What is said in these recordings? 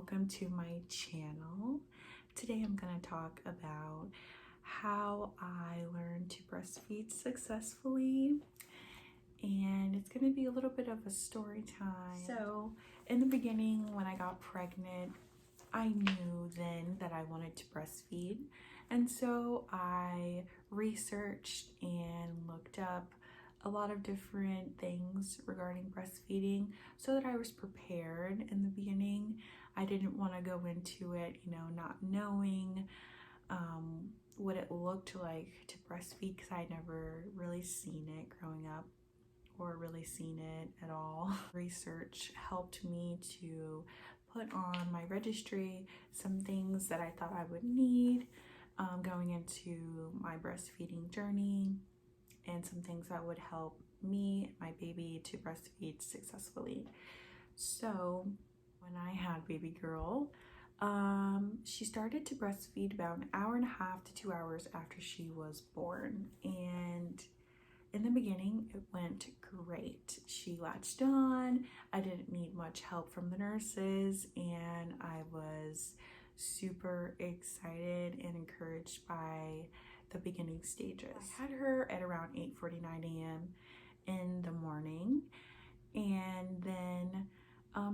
welcome to my channel. Today I'm going to talk about how I learned to breastfeed successfully, and it's going to be a little bit of a story time. So in the beginning, when I got pregnant, I knew then that I wanted to breastfeed, and so I researched and looked up a lot of different things regarding breastfeeding so that I was prepared in the beginning. I didn't want to go into it, not knowing what it looked like to breastfeed, because I'd never really seen it growing up or really seen it at all. Research helped me to put on my registry some things that I thought I would need going into my breastfeeding journey, and some things that would help me and my baby to breastfeed successfully. So when I had baby girl, she started to breastfeed about an hour and a half to 2 hours after she was born, and in the beginning it went great. She latched on. I didn't need much help from the nurses, and I was super excited and encouraged by the beginning stages. I had her at around 8:49 a.m. in the morning, and then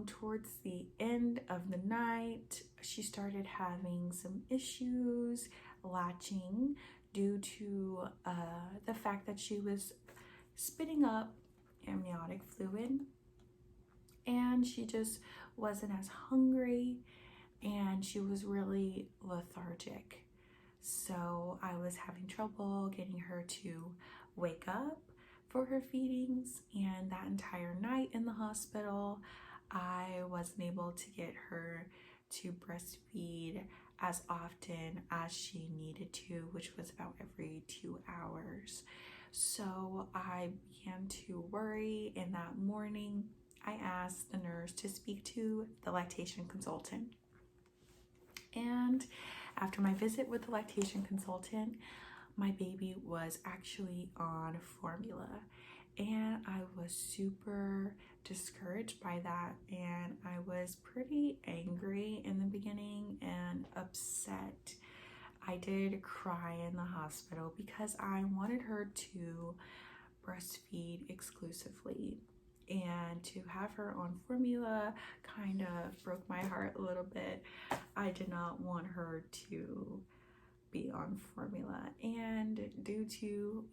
towards the end of the night, she started having some issues latching due to the fact that she was spitting up amniotic fluid, and she just wasn't as hungry, and she was really lethargic. So I was having trouble getting her to wake up for her feedings, and that entire night in the hospital, I wasn't able to get her to breastfeed as often as she needed to, which was about every 2 hours. So I began to worry, and that morning I asked the nurse to speak to the lactation consultant. And after my visit with the lactation consultant, my baby was actually on formula, and I was super discouraged by that, and I was pretty angry in the beginning and upset. I did cry in the hospital because I wanted her to breastfeed exclusively, and to have her on formula kind of broke my heart a little bit. I did not want her to be on formula, and due to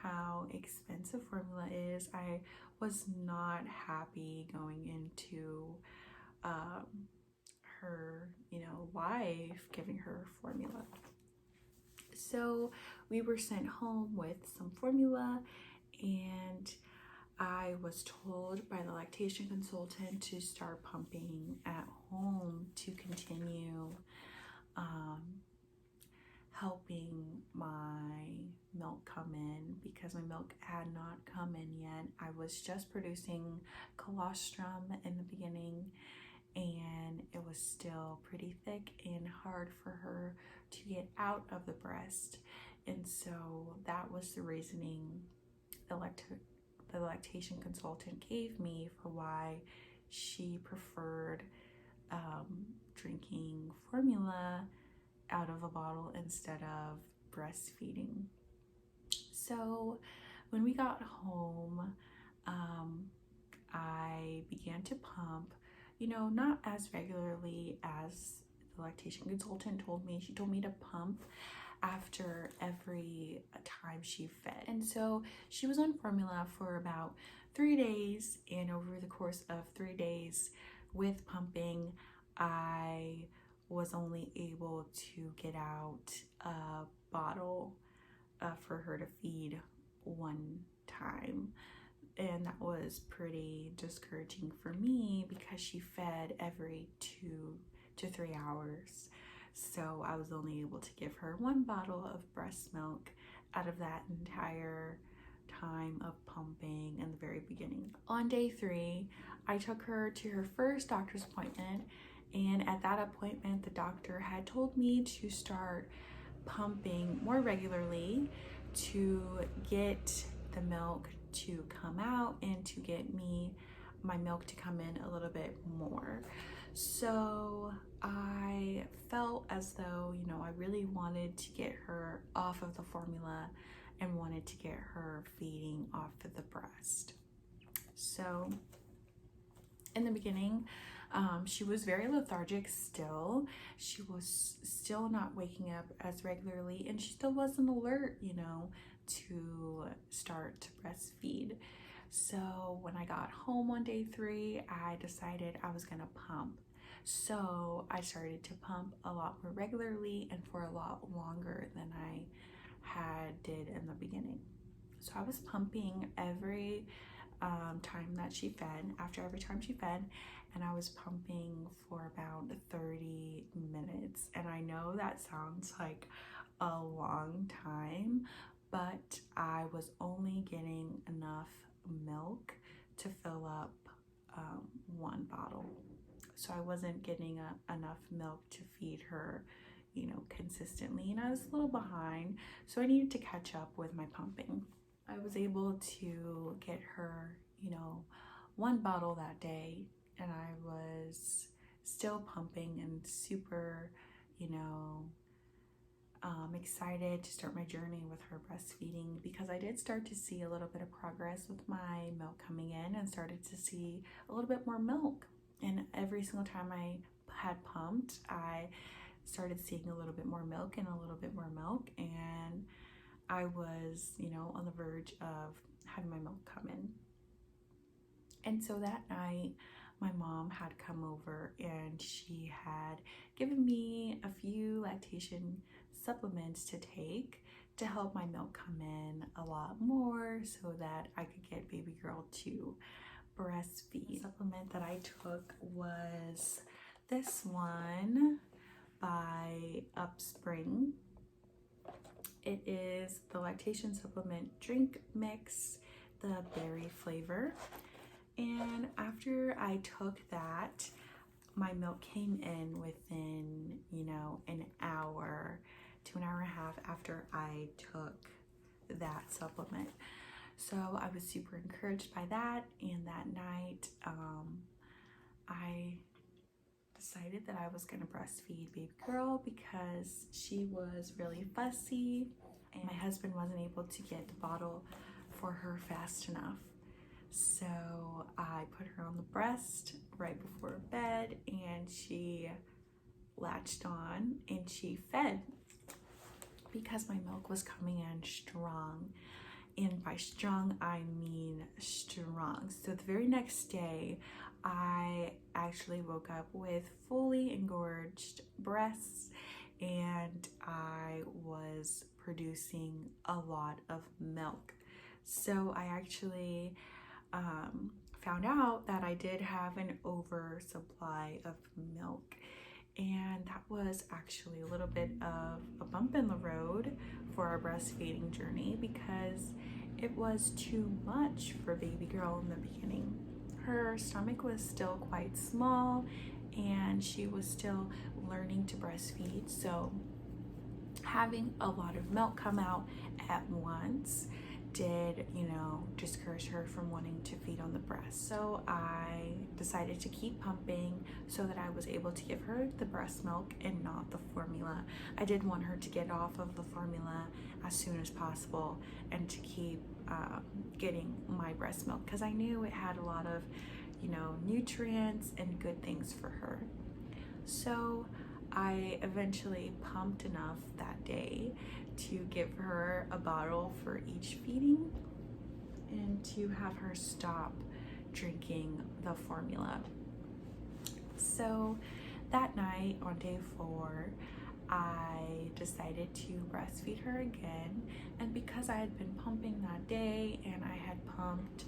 how expensive formula is, I was not happy going into her life giving her formula. So we were sent home with some formula, and I was told by the lactation consultant to start pumping at home to continue helping my milk come in, because my milk had not come in yet. I was just producing colostrum in the beginning, and it was still pretty thick and hard for her to get out of the breast. And so that was the reasoning the lactation consultant gave me for why she preferred drinking formula out of a bottle instead of breastfeeding. So when we got home, I began to pump, not as regularly as the lactation consultant told me. She told me to pump after every time she fed. And so she was on formula for about 3 days, and over the course of 3 days with pumping, I was only able to get out a bottle for her to feed one time. And that was pretty discouraging for me because she fed every 2 to 3 hours. So I was only able to give her one bottle of breast milk out of that entire time of pumping in the very beginning. On day 3, I took her to her first doctor's appointment, and at that appointment, the doctor had told me to start pumping more regularly to get the milk to come out and to get my milk to come in a little bit more. So I felt as though, I really wanted to get her off of the formula and wanted to get her feeding off of the breast. So in the beginning, she was very lethargic still. She was still not waking up as regularly, and she still wasn't alert, to start to breastfeed. So when I got home on day 3, I decided I was gonna pump. So I started to pump a lot more regularly and for a lot longer than I did in the beginning. So I was pumping every time that she fed, after every time she fed, and I was pumping for about 30 minutes. And I know that sounds like a long time, but I was only getting enough milk to fill up 1 bottle. So I wasn't getting enough milk to feed her, consistently, and I was a little behind, so I needed to catch up with my pumping. I was able to get her, 1 bottle that day, and I was still pumping and super, excited to start my journey with her breastfeeding, because I did start to see a little bit of progress with my milk coming in and started to see a little bit more milk. And every single time I had pumped, I started seeing a little bit more milk and a little bit more milk, and I was, on the verge of having my milk come in. And so that night, my mom had come over and she had given me a few lactation supplements to take to help my milk come in a lot more so that I could get baby girl to breastfeed. The supplement that I took was this one by Upspring. It is the lactation supplement drink mix, the berry flavor. And after I took that, my milk came in within, an hour to an hour and a half after I took that supplement. So I was super encouraged by that. And that night, I decided that I was going to breastfeed baby girl because she was really fussy and my husband wasn't able to get the bottle for her fast enough. So I put her on the breast right before bed and she latched on and she fed because my milk was coming in strong. And by strong, I mean strong. So the very next day, I actually woke up with fully engorged breasts and I was producing a lot of milk. So I actually found out that I did have an oversupply of milk. And that was actually a little bit of a bump in the road for our breastfeeding journey because it was too much for baby girl in the beginning. Her stomach was still quite small and she was still learning to breastfeed. So having a lot of milk come out at once did, discourage her from wanting to feed on the breast. So I decided to keep pumping so that I was able to give her the breast milk and not the formula. I did want her to get off of the formula as soon as possible and to keep getting my breast milk because I knew it had a lot of, nutrients and good things for her. So I eventually pumped enough that day to give her a bottle for each feeding and to have her stop drinking the formula. So that night on day 4, I decided to breastfeed her again, and because I had been pumping that day and I had pumped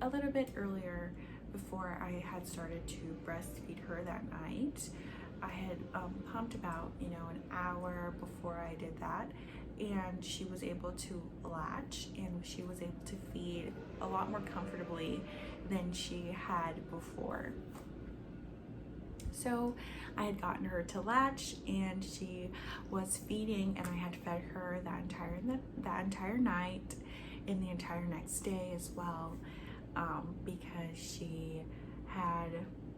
a little bit earlier before I had started to breastfeed her that night, I had pumped about, an hour before I did that, and she was able to latch and she was able to feed a lot more comfortably than she had before. So I had gotten her to latch and she was feeding, and I had fed her that entire night and the entire next day as well, because she had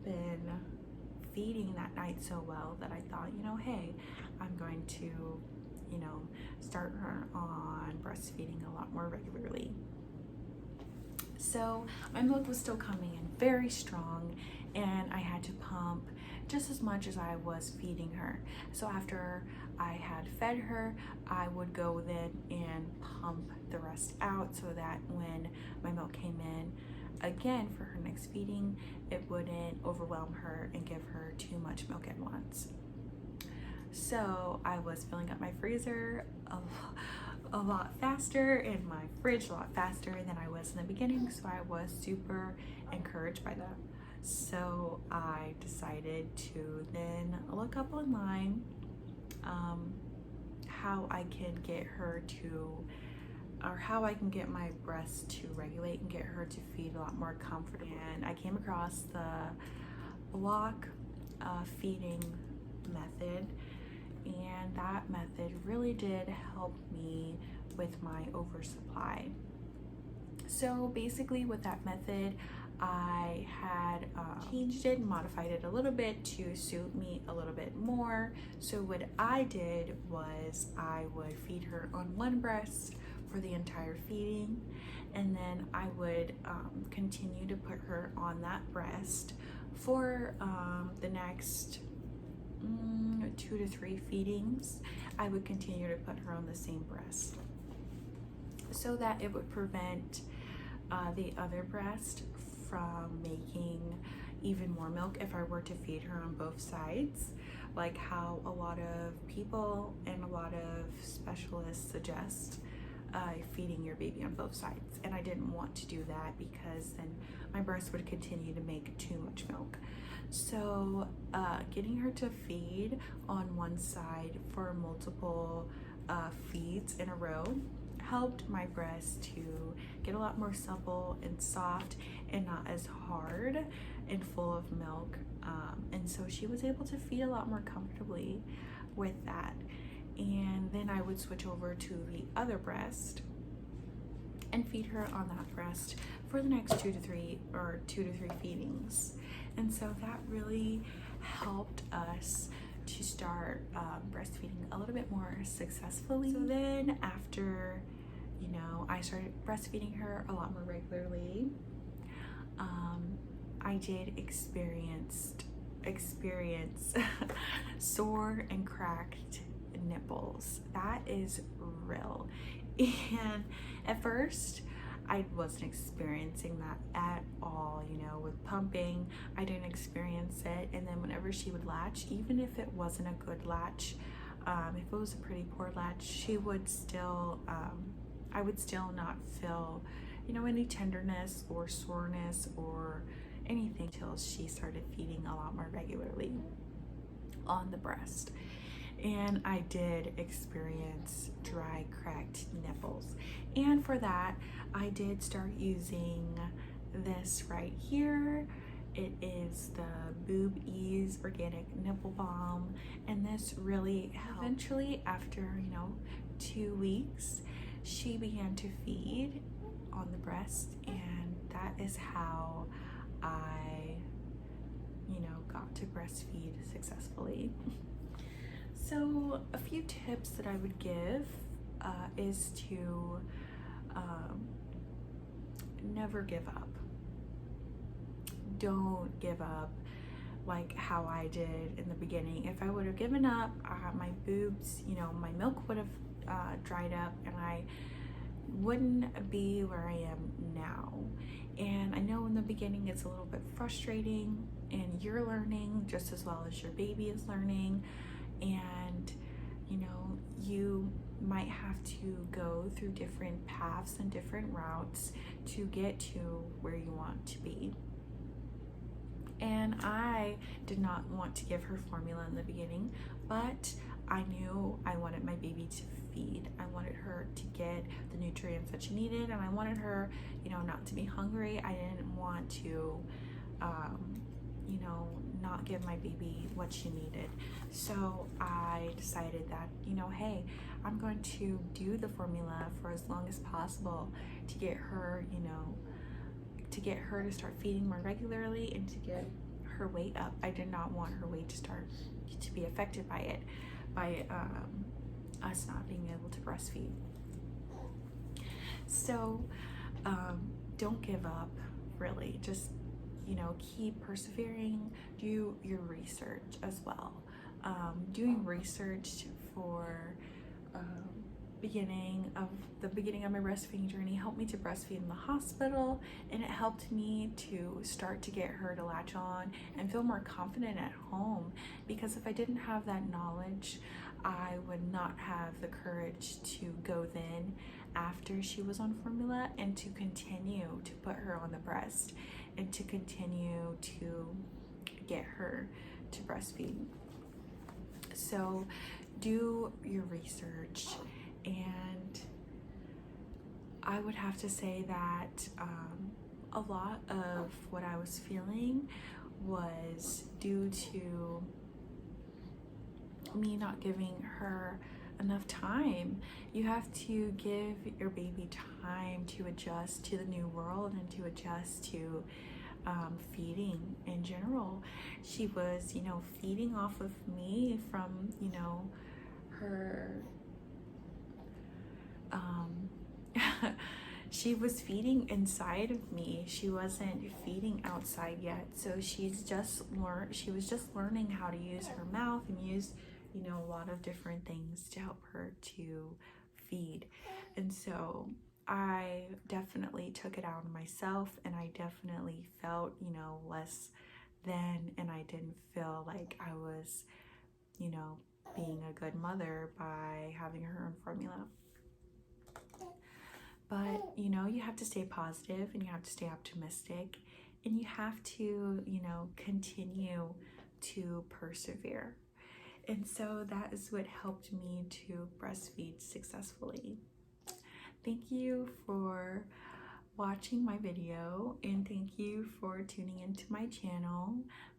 been feeding that night so well that I thought, hey, I'm going to, start her on breastfeeding a lot more regularly. So my milk was still coming in very strong, and I had to pump just as much as I was feeding her. So after I had fed her, I would go then and pump the rest out so that when my milk came in again for her next feeding, it wouldn't overwhelm her and give her too much milk at once. So I was filling up my freezer a lot faster and my fridge a lot faster than I was in the beginning, so I was super encouraged by that. So I decided to then look up online how I can get her to, or how I can get my breast to regulate and get her to feed a lot more comfortably. And I came across the block feeding method, and that method really did help me with my oversupply. So basically with that method, I had changed it and modified it a little bit to suit me a little bit more. So what I did was I would feed her on one breast for the entire feeding, and then I would continue to put her on that breast for the next 2 to 3 feedings. I would continue to put her on the same breast so that it would prevent the other breast from making even more milk if I were to feed her on both sides, like how a lot of people and a lot of specialists suggest feeding your baby on both sides. And I didn't want to do that because then my breast would continue to make too much milk. So getting her to feed on one side for multiple feeds in a row helped my breast to get a lot more supple and soft and not as hard and full of milk, and so she was able to feed a lot more comfortably with that. And then I would switch over to the other breast and feed her on that breast for the next 2 to 3 feedings. And so that really helped us to start breastfeeding a little bit more successfully. So then after, I started breastfeeding her a lot more regularly, I did experience sore and cracked nipples. That is real. And at first I wasn't experiencing that at all. With pumping, I didn't experience it. And then whenever she would latch, even if it wasn't a good latch, if it was a pretty poor latch, she would still, I would still not feel, any tenderness or soreness or anything till she started feeding a lot more regularly on the breast. And I did experience dry, cracked nipples. And for that, I did start using this right here. It is the Boob Ease Organic Nipple Balm, and this really helped. Eventually, after 2 weeks, she began to feed on the breast, and that is how I got to breastfeed successfully. So a few tips that I would give is to never give up. Don't give up like how I did in the beginning. If I would have given up, my boobs, my milk would have dried up, and I wouldn't be where I am now. And I know in the beginning it's a little bit frustrating, and you're learning just as well as your baby is learning, and you might have to go through different paths and different routes to get to where you want to be. And I did not want to give her formula in the beginning, but I knew I wanted my baby to feed. I wanted her to get the nutrients that she needed, and I wanted her, not to be hungry. I didn't want to, not give my baby what she needed. So I decided that, hey, I'm going to do the formula for as long as possible to get her, to start feeding more regularly and to get her weight up. I did not want her weight to start to be affected by it, by us not being able to breastfeed. So don't give up, really. Just, you know, keep persevering. Do your research as well. Doing research for beginning of my breastfeeding journey helped me to breastfeed in the hospital, and it helped me to start to get her to latch on and feel more confident at home, because if I didn't have that knowledge, I would not have the courage to go then after she was on formula and to continue to put her on the breast and to continue to get her to breastfeed. So do your research, and I would have to say that a lot of what I was feeling was due to me not giving her enough time. You have to give your baby time to adjust to the new world and to adjust to feeding in general. She was, you know, feeding off of me from, you know, her she was feeding inside of me. She wasn't feeding outside yet. So she was just learning how to use her mouth and use, you know, a lot of different things to help her to feed. And so I definitely took it out on myself, and I definitely felt, you know, less than, and I didn't feel like I was, you know, being a good mother by having her on formula. But, you know, you have to stay positive and you have to stay optimistic, and you have to, you know, continue to persevere. And so that is what helped me to breastfeed successfully. Thank you for watching my video, and thank you for tuning into my channel.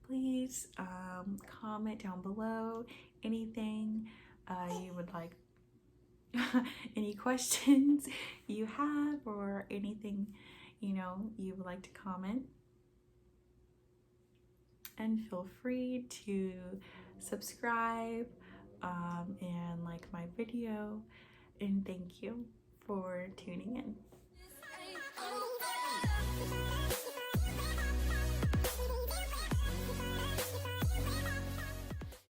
Please comment down below anything you would like, any questions you have, or anything, you know, you would like to comment. And feel free to subscribe and like my video. And thank you for tuning in.